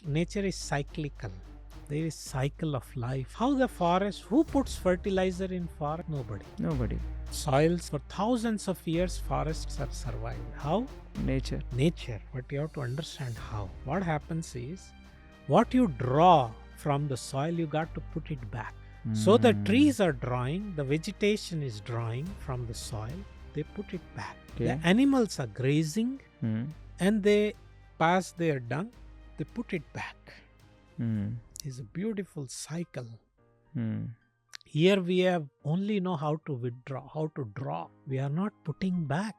nature is cyclical. There is cycle of life. How the forest, who puts fertilizer in forest? Nobody. Nobody. Soils for thousands of years, forests have survived. How? Nature. Nature. But you have to understand how. What happens is, what you draw from the soil, you got to put it back. So the trees are drawing, the vegetation is drawing from the soil, they put it back. Okay. The animals are grazing and they pass their dung, they put it back. It's a beautiful cycle. Here we have only know how to withdraw, how to draw. We are not putting back.